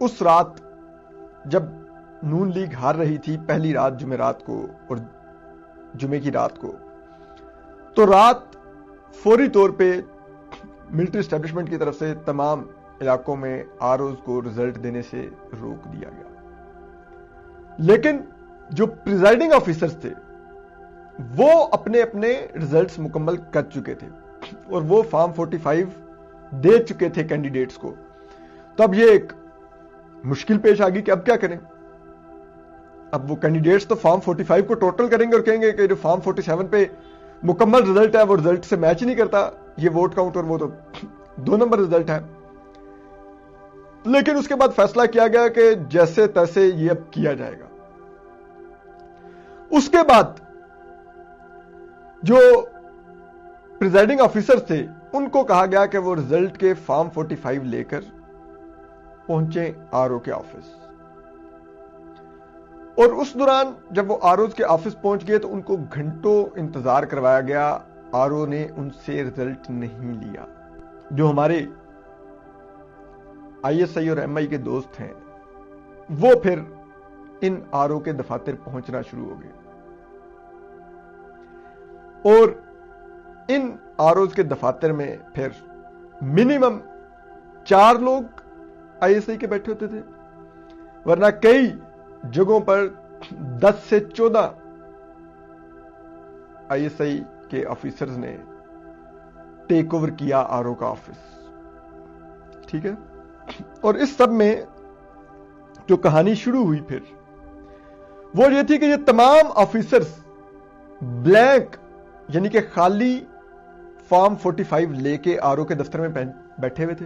उस रात जब नून लीग हार रही थी, पहली रात जुमेरात को और जुमे की रात को, तो रात फौरी तौर पे मिलिट्री एस्टेब्लिशमेंट की तरफ से तमाम इलाकों में आरओज को रिजल्ट देने से रोक दिया गया। लेकिन जो प्रिजाइडिंग ऑफिसर्स थे वो अपने अपने रिजल्ट्स मुकम्मल कर चुके थे और वो फॉर्म 45 दे चुके थे कैंडिडेट्स को। तो अब ये एक मुश्किल पेश आ गई कि अब क्या करें। अब वो कैंडिडेट्स तो फॉर्म 45 को टोटल करेंगे और कहेंगे कि जो फॉर्म 47 पे मुकम्मल रिजल्ट है वो रिजल्ट से मैच ही नहीं करता, ये वोट काउंट और वो तो 2 नंबर रिजल्ट है। लेकिन उसके बाद फैसला किया गया कि जैसे तैसे ये अब किया जाएगा। उसके बाद जो प्रिजाइडिंग ऑफिसर थे उनको कहा गया कि वो रिजल्ट के फॉर्म 45 लेकर पहुंचे आरओ के ऑफिस। और उस दौरान जब वो आरओ के ऑफिस पहुंच गए तो उनको घंटों इंतजार करवाया गया। आरओ ने उनसे रिजल्ट नहीं लिया। जो हमारे आईएसआई और एमआई के दोस्त हैं वो फिर इन आरओ के दफातर पहुंचना शुरू हो गए और इन आरओज के दफातर में फिर मिनिमम 4 लोग आईएसआई के बैठे होते थे, वरना कई जगहों पर 10 से 14 आईएसआई के ऑफिसर्स ने टेक ओवर किया आरओ का ऑफिस। ठीक है। और इस सब में जो कहानी शुरू हुई फिर वो ये थी कि ये तमाम ऑफिसर्स ब्लैंक यानी कि खाली फॉर्म 45 लेके आरओ के दफ्तर में बैठे हुए थे।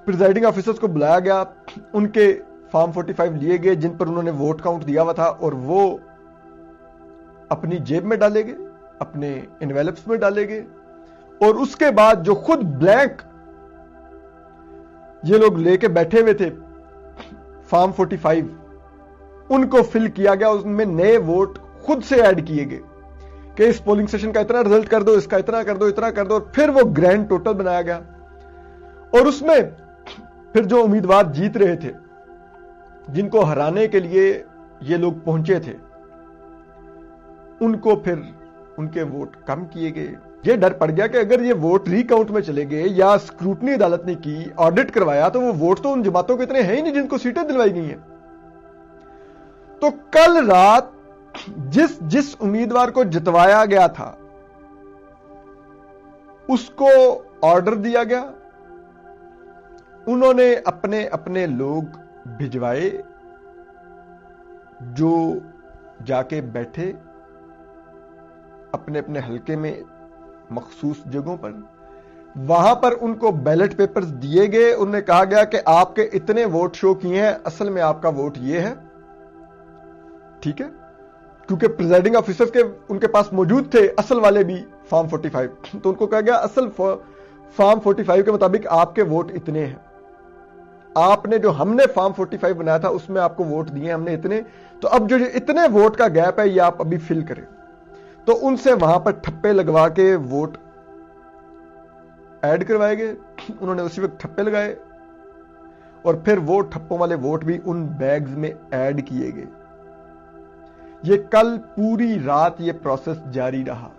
प्रिजाइडिंग ऑफिसर्स को बुलाया गया, उनके फॉर्म 45 लिए गए जिन पर उन्होंने वोट काउंट दिया हुआ था और वो अपनी जेब में डाले गए, अपने एनवेलप्स में डाले गए। और उसके बाद जो खुद ब्लैंक ये लोग लेके बैठे हुए थे फॉर्म 45 उनको फिल किया गया। उसमें नए वोट खुद से ऐड किए गए कि इस पोलिंग स्टेशन का इतना रिजल्ट कर दो, इसका इतना कर दो, इतना कर दो। और फिर वो ग्रैंड टोटल बनाया गया और उसमें फिर जो उम्मीदवार जीत रहे थे जिनको हराने के लिए ये लोग पहुंचे थे उनको फिर उनके वोट कम किए गए। ये डर पड़ गया कि अगर ये वोट रिकाउंट में चले गए या स्क्रूटनी अदालत ने की, ऑडिट करवाया, तो वो वोट तो उन जमातों के इतने हैं ही नहीं जिनको सीटें दिलवाई गई हैं। तो कल रात जिस उम्मीदवार को जितवाया गया था उसको ऑर्डर दिया गया, उन्होंने अपने अपने लोग भिजवाए जो जाके बैठे अपने अपने हलके में मखसूस जगहों पर। वहां पर उनको बैलेट पेपर्स दिए गए। उन्हें कहा गया कि आपके इतने वोट शो किए हैं, असल में आपका वोट ये है। ठीक है, क्योंकि प्रिजाइडिंग ऑफिसर्स के उनके पास मौजूद थे असल वाले भी फॉर्म 45, तो उनको कहा गया असल फॉर्म 45 के मुताबिक आपके वोट इतने हैं। आपने जो हमने फॉर्म 45 बनाया था उसमें आपको वोट दिए हमने इतने, तो अब जो इतने वोट का गैप है ये आप अभी फिल करें। तो उनसे वहां पर ठप्पे लगवा के वोट ऐड करवाए गए। उन्होंने उसी वक्त ठप्पे लगाए और फिर वो ठप्पों वाले वोट भी उन बैग्स में ऐड किए गए। ये कल पूरी रात ये प्रोसेस जारी रहा।